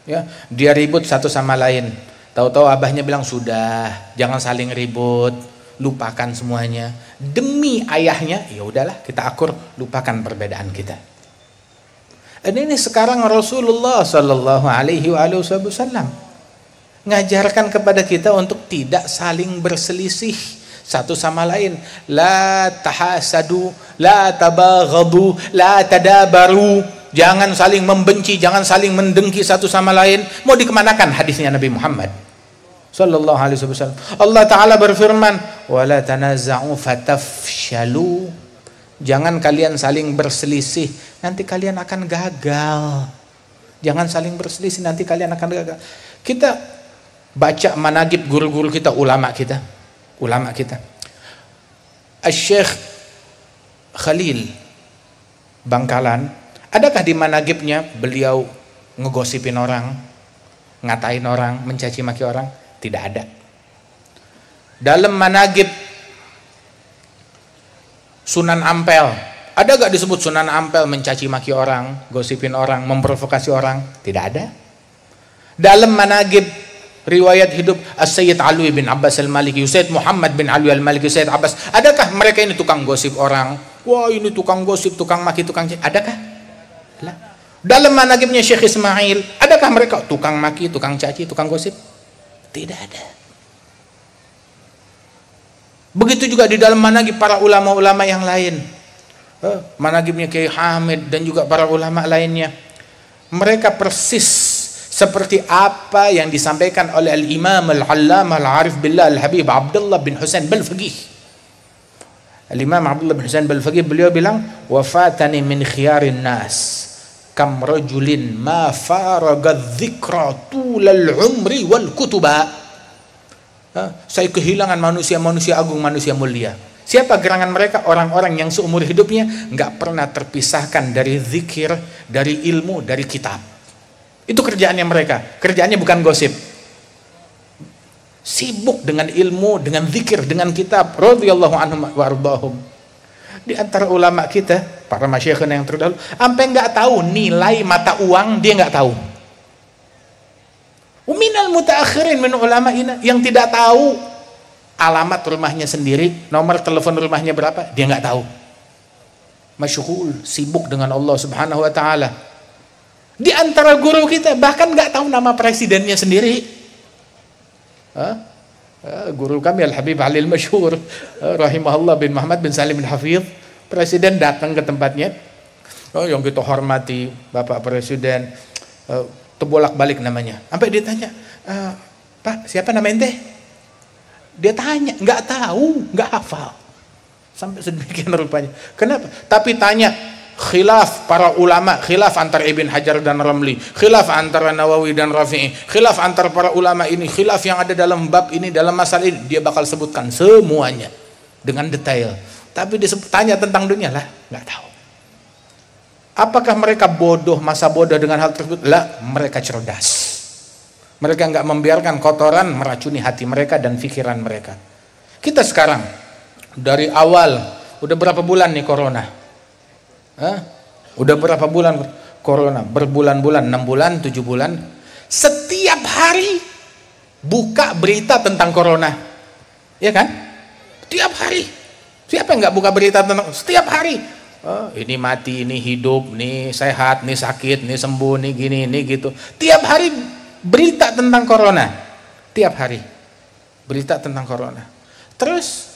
ya, dia ribut satu sama lain, tahu-tahu abahnya bilang sudah, jangan saling ribut, lupakan semuanya. Demi ayahnya, ya udahlah kita akur, lupakan perbedaan kita. Dan ini sekarang Rasulullah sallallahu alaihi wasallam ngajarkan kepada kita untuk tidak saling berselisih satu sama lain. La tahasadu, la tabaghadu, la tadabaru. Jangan saling membenci, jangan saling mendengki satu sama lain. Mau dikemanakan hadisnya Nabi Muhammad sallallahu alaihi wasallam? Allah Ta'ala berfirman, wala tanaza'u fatafshalu. Jangan kalian saling berselisih, nanti kalian akan gagal. Jangan saling berselisih, nanti kalian akan gagal. Kita baca managib guru-guru kita, ulama kita. Asy-Syaikh Khalil Bangkalan, adakah di managibnya beliau ngegosipin orang, ngatain orang, mencaci maki orang? Tidak ada. Dalam managib Sunan Ampel, ada gak disebut Sunan Ampel mencaci maki orang, gosipin orang, memprovokasi orang? Tidak ada. Dalam managib riwayat hidup As-Sayyid Alwi bin Abbas Al-Maliki, Sayyid Muhammad bin Alwi Al-Maliki, Sayyid Abbas, adakah mereka ini tukang gosip orang? Wah, ini tukang gosip, tukang maki, tukang caci. Adakah? Lah. Dalam managibnya Syekh Ismail, adakah mereka tukang maki, tukang caci, tukang gosip? Tidak ada. Begitu juga di dalam managib para ulama-ulama yang lain. Managibnya Kiai Hamid dan juga para ulama lainnya. Mereka persis seperti apa yang disampaikan oleh Al-Imam Al-Allamah Al-Arif Billah Al-Habib Abdullah bin Husain Balfaqih. Al-Imam Abdullah bin Husain Balfaqih, beliau bilang, wafatani min khiyarin nas kam rajulin ma faraga dzikra tulal umri wal kutuba. Saya kehilangan manusia-manusia agung, manusia mulia. Siapa gerangan mereka? Orang-orang yang seumur hidupnya nggak pernah terpisahkan dari zikir, dari ilmu, dari kitab. Itu kerjaannya mereka. Kerjaannya bukan gosip. Sibuk dengan ilmu, dengan zikir, dengan kitab. Radhiyallahu anhum wa ardahum. Di antara ulama kita, para masyayikhna yang terdahulu, sampai nggak tahu nilai mata uang, dia nggak tahu. Minal mutaakhirin min ulama ini yang tidak tahu alamat rumahnya sendiri, nomor telepon rumahnya berapa, dia nggak tahu. Masyghul, sibuk dengan Allah Subhanahu wa taala. Di antara guru kita bahkan nggak tahu nama presidennya sendiri. Guru kami Al-Habib Ali Al-Masyhur rahimahullah bin Muhammad bin Salim bin Hafidh, presiden datang ke tempatnya. Yang kita hormati Bapak Presiden, terbolak-balik namanya. Sampai dia tanya, Pak, siapa nama ente? Dia tanya, nggak tahu, nggak hafal. Sampai sedemikian rupanya. Kenapa? Tapi tanya, khilaf para ulama, khilaf antara Ibn Hajar dan Ramli, khilaf antara Nawawi dan Rafi'i, khilaf antara para ulama ini, khilaf yang ada dalam bab ini, dalam masalah ini, dia bakal sebutkan semuanya dengan detail. Tapi tanya tentang dunia lah, nggak tahu. Apakah mereka bodoh, masa bodoh dengan hal tersebut? Lah, mereka cerdas. Mereka nggak membiarkan kotoran meracuni hati mereka dan pikiran mereka. Kita sekarang dari awal, udah berapa bulan nih corona? Udah berapa bulan corona? Berbulan-bulan, 6 bulan, 7 bulan. Setiap hari buka berita tentang corona, ya kan? Setiap hari. Siapa yang nggak buka berita tentang? Setiap hari. Ini mati, ini hidup, ini sehat, ini sakit, ini sembuh, ini gini, ini gitu. Tiap hari berita tentang corona. Tiap hari berita tentang corona. Terus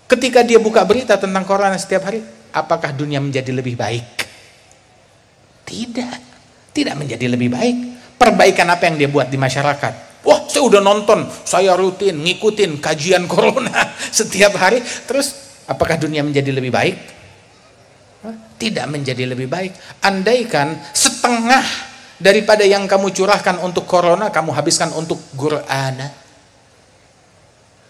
ketika dia buka berita tentang corona setiap hari, apakah dunia menjadi lebih baik? Tidak. Tidak menjadi lebih baik. Perbaikan apa yang dia buat di masyarakat? Wah, saya udah nonton, saya rutin ngikutin kajian corona setiap hari. Terus apakah dunia menjadi lebih baik? Tidak menjadi lebih baik. Andaikan setengah daripada yang kamu curahkan untuk corona, kamu habiskan untuk Quran.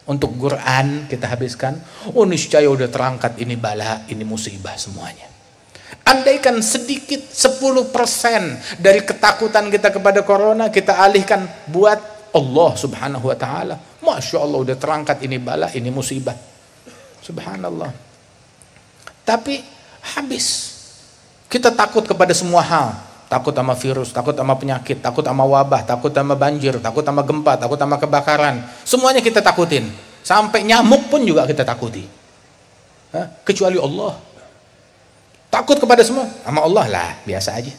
Untuk Quran kita habiskan. Oh, niscaya udah terangkat ini bala, ini musibah semuanya. Andaikan sedikit 10% dari ketakutan kita kepada corona kita alihkan buat Allah Subhanahu wa taala. Masya Allah, udah terangkat ini bala, ini musibah. Subhanallah. Tapi habis. Kita takut kepada semua hal. Takut sama virus, takut sama penyakit, takut sama wabah, takut sama banjir, takut sama gempa, takut sama kebakaran. Semuanya kita takutin. Sampai nyamuk pun juga kita takuti. Kecuali Allah. Takut kepada semua. Sama Allah lah, biasa aja.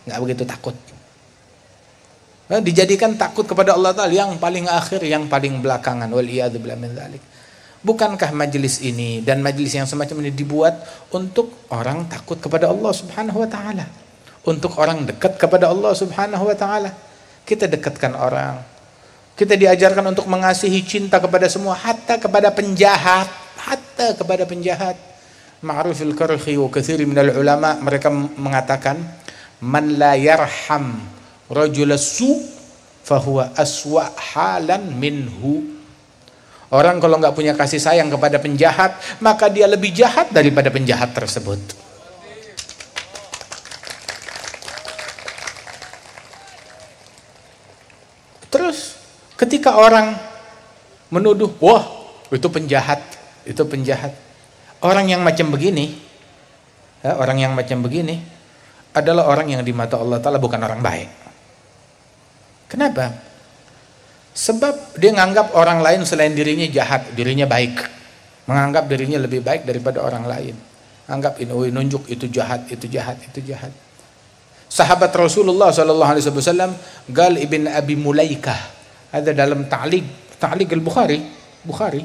Nggak begitu takut. Dijadikan takut kepada Allah Ta'ala yang paling akhir, yang paling belakangan. Waliyadzubillah min dzalik. Bukankah majelis ini dan majelis yang semacam ini dibuat untuk orang takut kepada Allah Subhanahu wa taala, untuk orang dekat kepada Allah Subhanahu wa taala. Kita dekatkan orang. Kita diajarkan untuk mengasihi, cinta kepada semua, hatta kepada penjahat, hatta kepada penjahat. Ma'rufil Karhi wa katsir minal ulama, mereka mengatakan, man la yarham rajul su fahuwa aswa halan minhu. Orang kalau nggak punya kasih sayang kepada penjahat, maka dia lebih jahat daripada penjahat tersebut. Terus ketika orang menuduh, wah itu penjahat, itu penjahat. Orang yang macam begini, orang yang macam begini adalah orang yang di mata Allah Ta'ala bukan orang baik. Kenapa? Sebab dia menganggap orang lain selain dirinya jahat, dirinya baik. Menganggap dirinya lebih baik daripada orang lain. Anggap ini, oh, nunjuk itu jahat, itu jahat, itu jahat. Sahabat Rasulullah SAW, Gal ibn Abi Mulaikah, ada dalam Ta'liq al-Bukhari,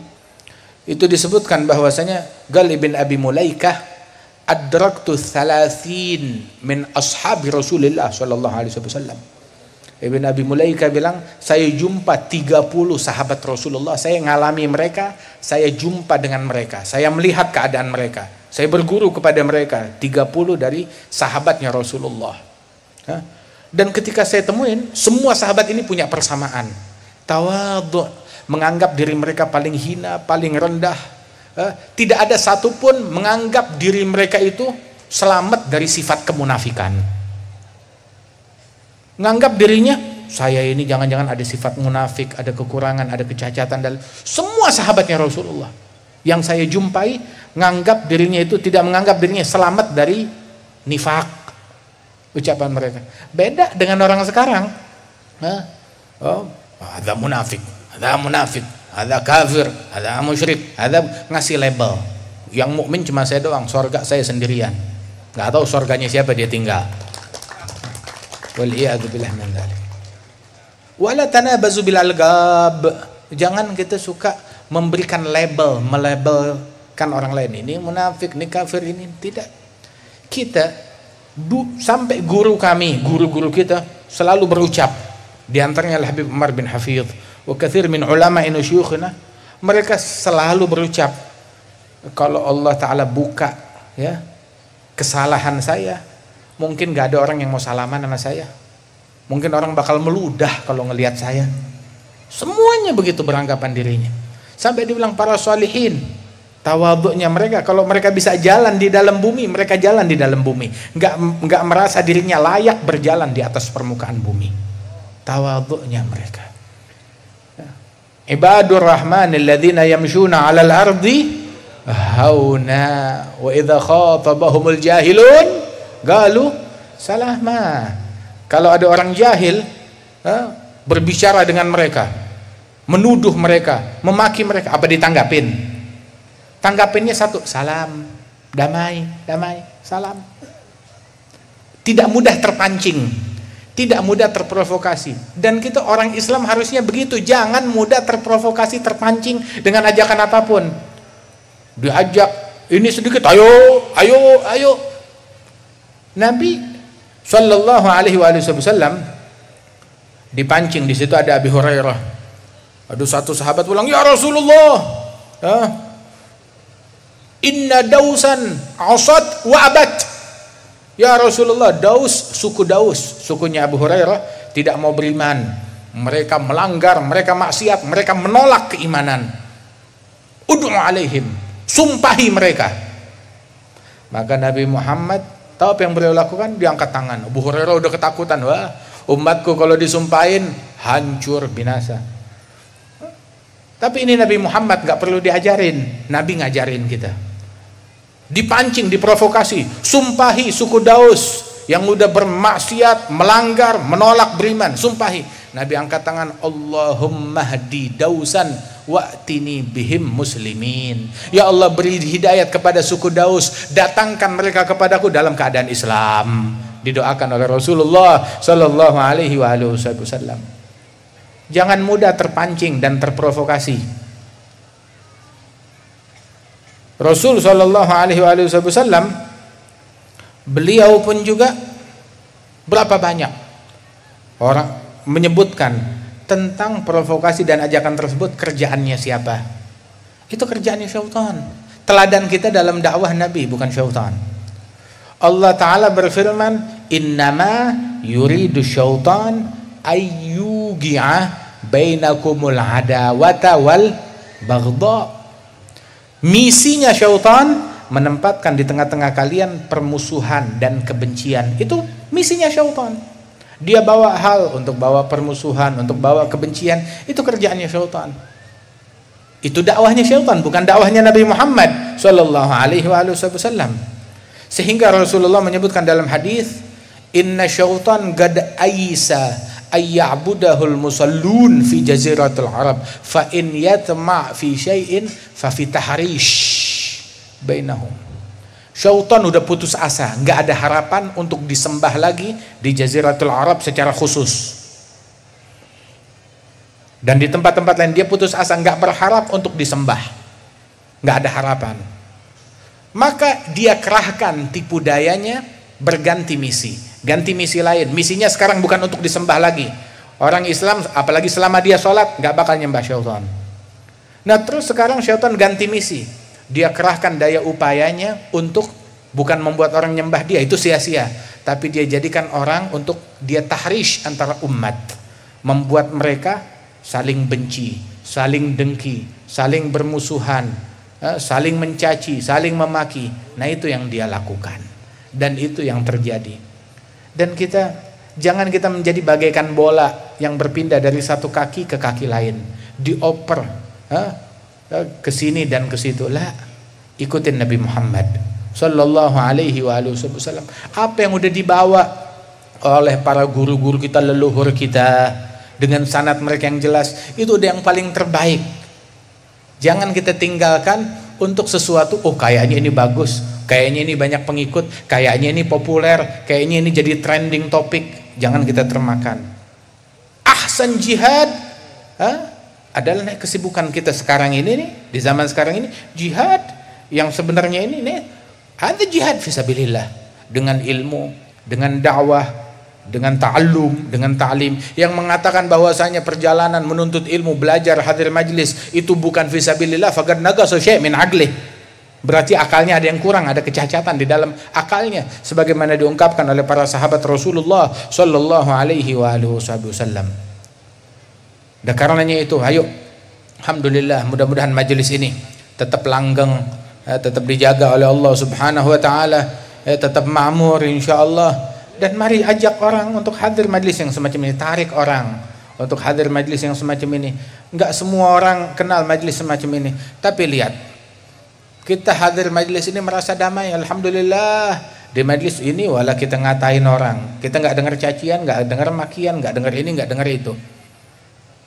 itu disebutkan bahwasanya Gal ibn Abi Mulaikah adraktu 30 min ashabi Rasulullah SAW. Ibn Abi Mulaikah bilang, saya jumpa 30 sahabat Rasulullah, saya ngalami mereka, saya jumpa dengan mereka, saya melihat keadaan mereka, saya berguru kepada mereka, 30 dari sahabatnya Rasulullah. Dan ketika saya temuin, semua sahabat ini punya persamaan. Tawadhu, menganggap diri mereka paling hina, paling rendah. Tidak ada satupun menganggap diri mereka itu selamat dari sifat kemunafikan. Menganggap dirinya, saya ini jangan-jangan ada sifat munafik, ada kekurangan, ada kecacatan. Dan semua sahabatnya Rasulullah yang saya jumpai, menganggap dirinya itu, tidak menganggap dirinya selamat dari nifak, ucapan mereka. Beda dengan orang sekarang. Oh, ada munafik, ada kafir, ada musyrik, ada ngasih label. Yang mukmin cuma saya doang, surga saya sendirian. Nggak tahu surganya siapa dia tinggal. Wal'iyadu billah min dzalik. Wala tanabazu bil algab. Jangan kita suka memberikan label, melabelkan orang lain. Ini munafik, ini kafir, ini tidak. Kita sampai guru kami, guru-guru kita selalu berucap. Di antaranya Habib Umar bin Hafidh wa katsir min ulama'ina syuyukhina, mereka selalu berucap, kalau Allah Ta'ala buka ya kesalahan saya, mungkin gak ada orang yang mau salaman sama saya. Mungkin orang bakal meludah kalau ngelihat saya. Semuanya begitu beranggapan dirinya. Sampai dibilang para sholihin, tawadhu'nya mereka, kalau mereka bisa jalan di dalam bumi, mereka jalan di dalam bumi. Nggak merasa dirinya layak berjalan di atas permukaan bumi. Tawadhu'nya mereka. Ibadur rahmanil ladzina yamshuna 'alal ardi hauna wa idza khatabahumul jahilun galu salama. Kalau ada orang jahil berbicara dengan mereka, menuduh mereka, memaki mereka, apa ditanggapin? Tanggapinnya satu, salam, damai, salam. Tidak mudah terpancing, tidak mudah terprovokasi. Dan kita orang Islam harusnya begitu, jangan mudah terprovokasi, terpancing dengan ajakan apapun. Diajak ini sedikit, ayo. Nabi Sallallahu Alaihi Wasallam dipancing. Di situ ada Abi Hurairah. Ada satu sahabat bilang, ya Rasulullah, inna dausan asad wa abad. Ya Rasulullah, suku Daus, sukunya Abu Hurairah tidak mau beriman. Mereka melanggar, mereka maksiat, mereka menolak keimanan. Ud'u alaihim, sumpahi mereka. Maka Nabi Muhammad tahu apa yang beliau lakukan? Diangkat tangan. Abu Hurairah udah ketakutan. Wah, umatku kalau disumpahin hancur, binasa. Tapi ini Nabi Muhammad gak perlu diajarin. Nabi ngajarin kita. Dipancing, diprovokasi. Sumpahi suku Daus yang udah bermaksiat, melanggar, menolak beriman. Sumpahi. Nabi angkat tangan. Allahumma hdi Dausan wa'tini bihim muslimin. Ya Allah, beri hidayat kepada suku Daus, datangkan mereka kepadaku dalam keadaan Islam. Didoakan oleh Rasulullah Sallallahu Alaihi Wasallam. Jangan mudah terpancing dan terprovokasi. Rasul Sallallahu Alaihi Wasallam, beliau pun juga berapa banyak orang menyebutkan tentang provokasi dan ajakan tersebut. Kerjaannya siapa? Itu kerjaannya syaitan. Teladan kita dalam dakwah Nabi, bukan syaitan. Allah Ta'ala berfirman, innama yuridu syaitan ayyugi'a bainakumul adawata wal baghdha. Misinya syaitan menempatkan di tengah-tengah kalian permusuhan dan kebencian. Itu misinya syaitan. Dia bawa hal untuk bawa permusuhan, untuk bawa kebencian. Itu kerjaannya syaitan. Itu dakwahnya syaitan, bukan dakwahnya Nabi Muhammad Sallallahu Alaihi Wasallam. Sehingga Rasulullah menyebutkan dalam hadis, inna syaitan qad aisa ayya'budahul musallun fi jaziratul Arab fa in yatma' fi syai'in fa fi tahrish bainahum. Syaitan udah putus asa, nggak ada harapan untuk disembah lagi di jaziratul Arab secara khusus. Dan di tempat-tempat lain dia putus asa, nggak berharap untuk disembah, nggak ada harapan. Maka dia kerahkan tipu dayanya, berganti misi, ganti misi lain. Misinya sekarang bukan untuk disembah lagi. Orang Islam, apalagi selama dia sholat, nggak bakal nyembah syaitan. Nah terus sekarang syaitan ganti misi, dia kerahkan daya upayanya untuk bukan membuat orang nyembah dia, itu sia-sia, tapi dia jadikan orang untuk dia tahrish antara umat, membuat mereka saling benci, saling dengki, saling bermusuhan, saling mencaci, saling memaki. Nah itu yang dia lakukan, dan itu yang terjadi. Dan kita jangan kita menjadi bagaikan bola yang berpindah dari satu kaki ke kaki lain, dioper ke sini dan ke situ. Lah, ikutin Nabi Muhammad sallallahu alaihi wasallam. Apa yang udah dibawa oleh para guru-guru kita, leluhur kita, dengan sanad mereka yang jelas, itu udah yang paling terbaik. Jangan kita tinggalkan untuk sesuatu, oh kayaknya ini bagus, kayaknya ini banyak pengikut, kayaknya ini populer, kayaknya ini jadi trending topik. Jangan kita termakan. Ahsan jihad adalah kesibukan kita sekarang ini nih, di zaman sekarang ini, jihad yang sebenarnya ini nih, ada jihad fisabilillah, dengan ilmu, dengan dakwah, dengan ta'allum, dengan ta'lim, yang mengatakan bahwasanya perjalanan menuntut ilmu, belajar, hadir majlis itu bukan fisabilillah, faqad naqasa syai' min aqlih. Berarti akalnya ada yang kurang, ada kecacatan di dalam akalnya, sebagaimana diungkapkan oleh para sahabat Rasulullah sallallahu alaihi wasallam. Dan karenanya itu, ayo, alhamdulillah, mudah-mudahan majlis ini tetap langgeng, tetap dijaga oleh Allah Subhanahu wa taala, tetap makmur insyaallah. Dan mari ajak orang untuk hadir majlis yang semacam ini, tarik orang untuk hadir majlis yang semacam ini. Enggak semua orang kenal majlis semacam ini, tapi lihat, kita hadir majlis ini merasa damai, alhamdulillah. Di majlis ini wala kita ngatain orang, kita nggak dengar cacian, nggak dengar makian, nggak dengar ini, nggak dengar itu.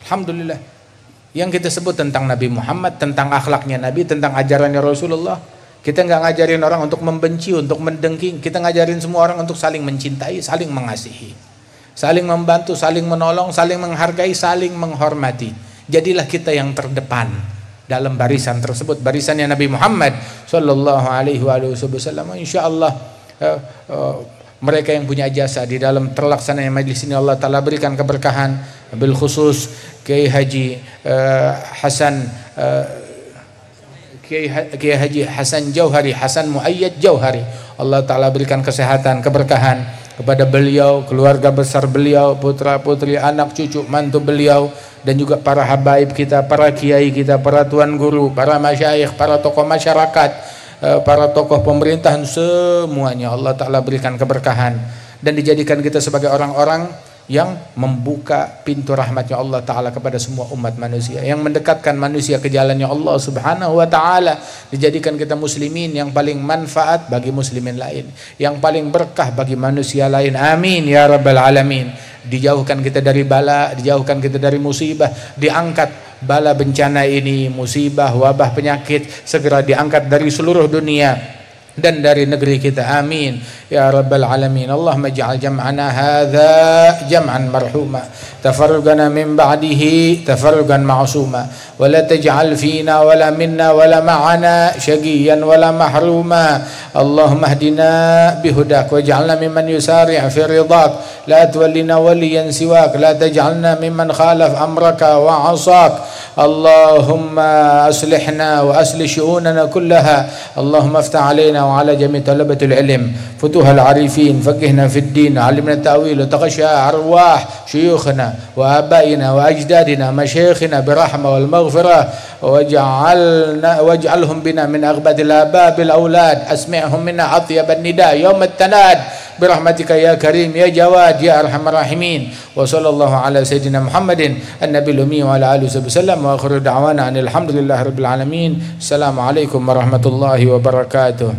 Alhamdulillah. Yang kita sebut tentang Nabi Muhammad, tentang akhlaknya Nabi, tentang ajarannya Rasulullah. Kita nggak ngajarin orang untuk membenci, untuk mendengki. Kita ngajarin semua orang untuk saling mencintai, saling mengasihi, saling membantu, saling menolong, saling menghargai, saling menghormati. Jadilah kita yang terdepan dalam barisan tersebut, barisannya Nabi Muhammad sallallahu alaihi wasallam. Insyaallah mereka yang punya jasa di dalam terlaksananya majlis ini, Allah Ta'ala berikan keberkahan, bil khusus Kiai Haji Kiai Haji Hasan Jauhari, Hasan Muayyad Jauhari. Allah Ta'ala berikan kesehatan, keberkahan kepada beliau, keluarga besar beliau, putra putri, anak cucu, mantu beliau, dan juga para habaib kita, para kiai kita, para tuan guru, para masyayikh, para tokoh masyarakat, para tokoh pemerintahan, semuanya Allah Ta'ala berikan keberkahan, dan dijadikan kita sebagai orang-orang yang membuka pintu rahmatnya Allah Ta'ala kepada semua umat manusia, yang mendekatkan manusia ke jalannya Allah Subhanahu wa Ta'ala. Dijadikan kita muslimin yang paling manfaat bagi muslimin lain, yang paling berkah bagi manusia lain. Amin ya rabbal alamin. Dijauhkan kita dari bala, dijauhkan kita dari musibah, diangkat bala bencana ini, musibah, wabah, penyakit, segera diangkat dari seluruh dunia dan dari negeri kita. Amin ya rabbal alamin. Allahumma ij'al jam'ana hadza jam'an marhuma, tafarrugana min ba'dihi tafarrugan ma'suma, wa la taj'al fina wa la minna wa la ma'ana syaqiyan wa la mahruma. Allahumma hdina bihudak waj'alna mimman yusari' fi ridak, la tuwallina waliyan siwak, la taj'alna mimman khalaf amraka wa 'asak. Allahumma aslihna wa aslih syu'unana kullaha. Allahumma aftah alaina wa ala jami' talabatul ilm futuhal arifin, faqihna fid din, alimna ta'wil, taghasha arwah syuyukhna wa abaina wa ajdadina masyayikhina birahmah wal maghfirah, waj'alhum bina min aghbadil ababil aulad, asmi'hum minna atyaban nida yawm at-tanad برحمتك يا كريم يا جواد يا أرحم الراحمين. وصلى الله على سيدنا محمد النبي الأمي وعلى آله وصحبه وسلم، وآخر دعوانا أن الحمد لله رب العالمين. السلام عليكم ورحمة الله وبركاته.